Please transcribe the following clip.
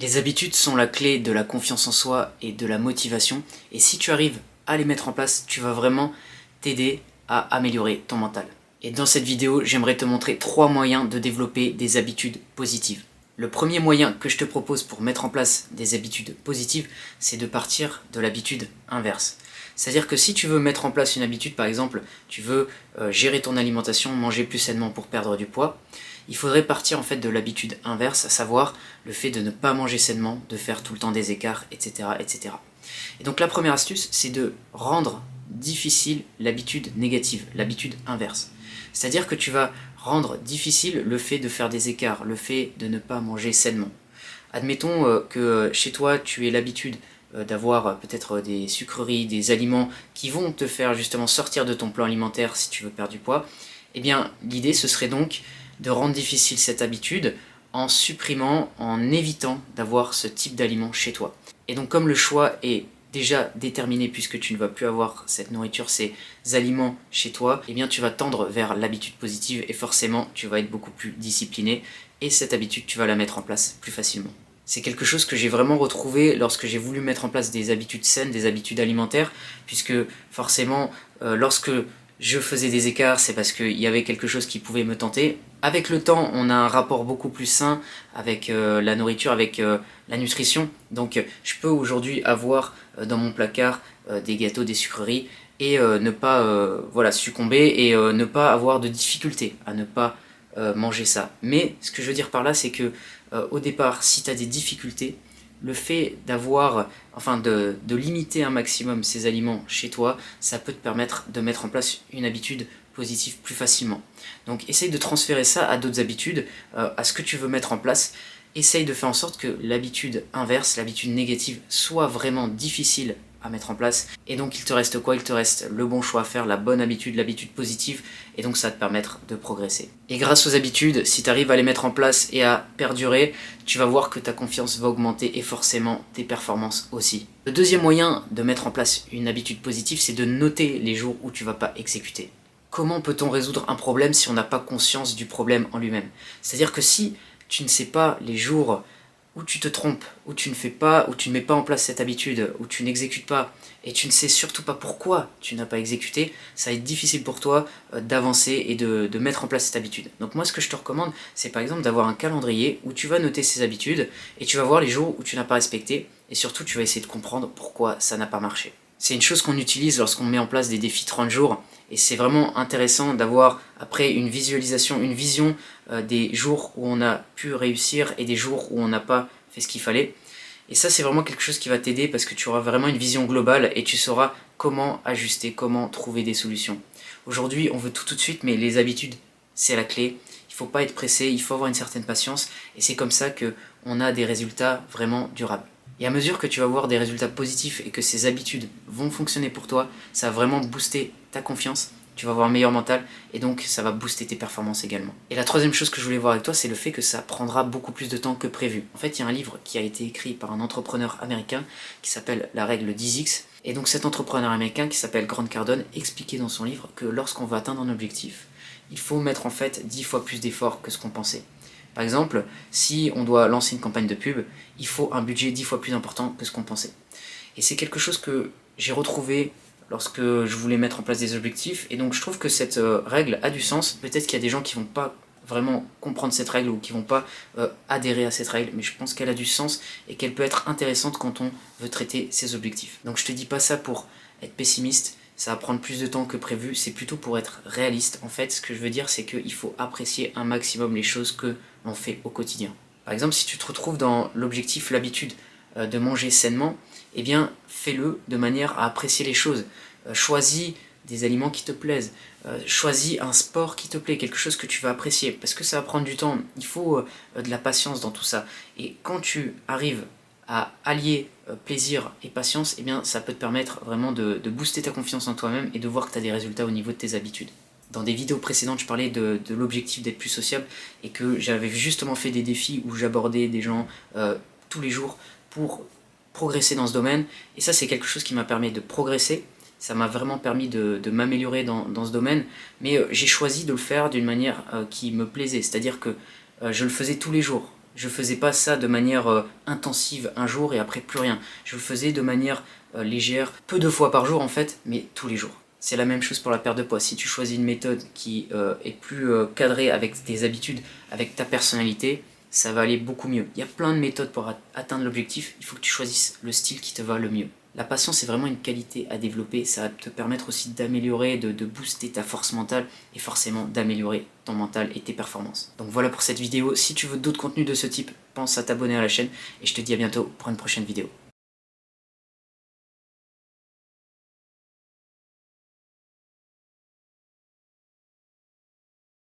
Les habitudes sont la clé de la confiance en soi et de la motivation, et si tu arrives à les mettre en place, tu vas vraiment t'aider à améliorer ton mental. Et dans cette vidéo, j'aimerais te montrer 3 moyens de développer des habitudes positives. Le premier moyen que je te propose pour mettre en place des habitudes positives, c'est de partir de l'habitude inverse. C'est-à-dire que si tu veux mettre en place une habitude, par exemple, tu veux gérer ton alimentation, manger plus sainement pour perdre du poids, il faudrait partir en fait de l'habitude inverse, à savoir le fait de ne pas manger sainement, de faire tout le temps des écarts, etc. etc. Et donc la première astuce, c'est de rendre difficile l'habitude négative, l'habitude inverse. C'est-à-dire que tu vas rendre difficile le fait de faire des écarts, le fait de ne pas manger sainement. Admettons que chez toi, tu aies l'habitude d'avoir peut-être des sucreries, des aliments qui vont te faire justement sortir de ton plan alimentaire si tu veux perdre du poids. Eh bien, l'idée, ce serait donc de rendre difficile cette habitude en supprimant, en évitant d'avoir ce type d'aliment chez toi. Et donc comme le choix est déjà déterminé puisque tu ne vas plus avoir cette nourriture, ces aliments chez toi, eh bien tu vas tendre vers l'habitude positive et forcément tu vas être beaucoup plus discipliné et cette habitude tu vas la mettre en place plus facilement. C'est quelque chose que j'ai vraiment retrouvé lorsque j'ai voulu mettre en place des habitudes saines, des habitudes alimentaires, puisque forcément lorsque je faisais des écarts, c'est parce qu'il y avait quelque chose qui pouvait me tenter. Avec le temps, on a un rapport beaucoup plus sain avec la nourriture, avec la nutrition. Donc je peux aujourd'hui avoir dans mon placard des gâteaux, des sucreries, et ne pas voilà, succomber et ne pas avoir de difficulté à ne pas manger ça. Mais ce que je veux dire par là, c'est que au départ, si tu as des difficultés, le fait d'avoir, enfin de limiter un maximum ces aliments chez toi, ça peut te permettre de mettre en place une habitude positive plus facilement. Donc essaye de transférer ça à d'autres habitudes, à ce que tu veux mettre en place. Essaye de faire en sorte que l'habitude inverse, l'habitude négative, soit vraiment difficile à mettre en place. Et donc il te reste quoi? Il te reste le bon choix à faire, la bonne habitude, l'habitude positive, et donc ça va te permettre de progresser. Et grâce aux habitudes, si tu arrives à les mettre en place et à perdurer, tu vas voir que ta confiance va augmenter et forcément tes performances aussi. Le deuxième moyen de mettre en place une habitude positive, c'est de noter les jours où tu ne vas pas exécuter. Comment peut-on résoudre un problème si on n'a pas conscience du problème en lui-même? C'est-à-dire que si tu ne sais pas les jours où tu te trompes, où tu ne fais pas, où tu ne mets pas en place cette habitude, où tu n'exécutes pas, et tu ne sais surtout pas pourquoi tu n'as pas exécuté, ça va être difficile pour toi d'avancer et de mettre en place cette habitude. Donc moi ce que je te recommande, c'est par exemple d'avoir un calendrier où tu vas noter ces habitudes, et tu vas voir les jours où tu n'as pas respecté, et surtout tu vas essayer de comprendre pourquoi ça n'a pas marché. C'est une chose qu'on utilise lorsqu'on met en place des défis 30 jours, et c'est vraiment intéressant d'avoir après une visualisation, une vision des jours où on a pu réussir et des jours où on n'a pas fait ce qu'il fallait. Et ça c'est vraiment quelque chose qui va t'aider parce que tu auras vraiment une vision globale et tu sauras comment ajuster, comment trouver des solutions. Aujourd'hui on veut tout de suite, mais les habitudes c'est la clé. Il ne faut pas être pressé, il faut avoir une certaine patience et c'est comme ça qu'on a des résultats vraiment durables. Et à mesure que tu vas voir des résultats positifs et que ces habitudes vont fonctionner pour toi, ça va vraiment booster ta confiance, tu vas avoir un meilleur mental et donc ça va booster tes performances également. Et la troisième chose que je voulais voir avec toi, c'est le fait que ça prendra beaucoup plus de temps que prévu. En fait, il y a un livre qui a été écrit par un entrepreneur américain qui s'appelle La règle 10X. Et donc cet entrepreneur américain qui s'appelle Grant Cardone expliquait dans son livre que lorsqu'on veut atteindre un objectif, il faut mettre en fait 10 fois plus d'efforts que ce qu'on pensait. Par exemple, si on doit lancer une campagne de pub, il faut un budget 10 fois plus important que ce qu'on pensait. Et c'est quelque chose que j'ai retrouvé lorsque je voulais mettre en place des objectifs, et donc je trouve que cette règle a du sens. Peut-être qu'il y a des gens qui vont pas vraiment comprendre cette règle ou qui vont pas adhérer à cette règle, mais je pense qu'elle a du sens et qu'elle peut être intéressante quand on veut traiter ses objectifs. Donc je te dis pas ça pour être pessimiste, ça va prendre plus de temps que prévu, c'est plutôt pour être réaliste. En fait, ce que je veux dire, c'est qu'il faut apprécier un maximum les choses que l'on fait au quotidien. Par exemple, si tu te retrouves dans l'objectif, l'habitude de manger sainement, eh bien, fais-le de manière à apprécier les choses. Choisis des aliments qui te plaisent, choisis un sport qui te plaît, quelque chose que tu vas apprécier, parce que ça va prendre du temps, il faut de la patience dans tout ça. Et quand tu arrives à allier plaisir et patience, eh bien, ça peut te permettre vraiment de booster ta confiance en toi-même et de voir que tu as des résultats au niveau de tes habitudes. Dans des vidéos précédentes, je parlais de l'objectif d'être plus sociable et que j'avais justement fait des défis où j'abordais des gens tous les jours pour progresser dans ce domaine. Et ça, c'est quelque chose qui m'a permis de progresser. Ça m'a vraiment permis de m'améliorer dans ce domaine. Mais j'ai choisi de le faire d'une manière qui me plaisait. C'est-à-dire que je le faisais tous les jours. Je faisais pas ça de manière intensive un jour et après plus rien. Je le faisais de manière légère, peu de fois par jour en fait, mais tous les jours. C'est la même chose pour la perte de poids. Si tu choisis une méthode qui est plus cadrée avec tes habitudes, avec ta personnalité, ça va aller beaucoup mieux. Il y a plein de méthodes pour atteindre l'objectif, il faut que tu choisisses le style qui te va le mieux. La patience est vraiment une qualité à développer, ça va te permettre aussi d'améliorer, de booster ta force mentale et forcément d'améliorer ton mental et tes performances. Donc voilà pour cette vidéo, si tu veux d'autres contenus de ce type, pense à t'abonner à la chaîne et je te dis à bientôt pour une prochaine vidéo.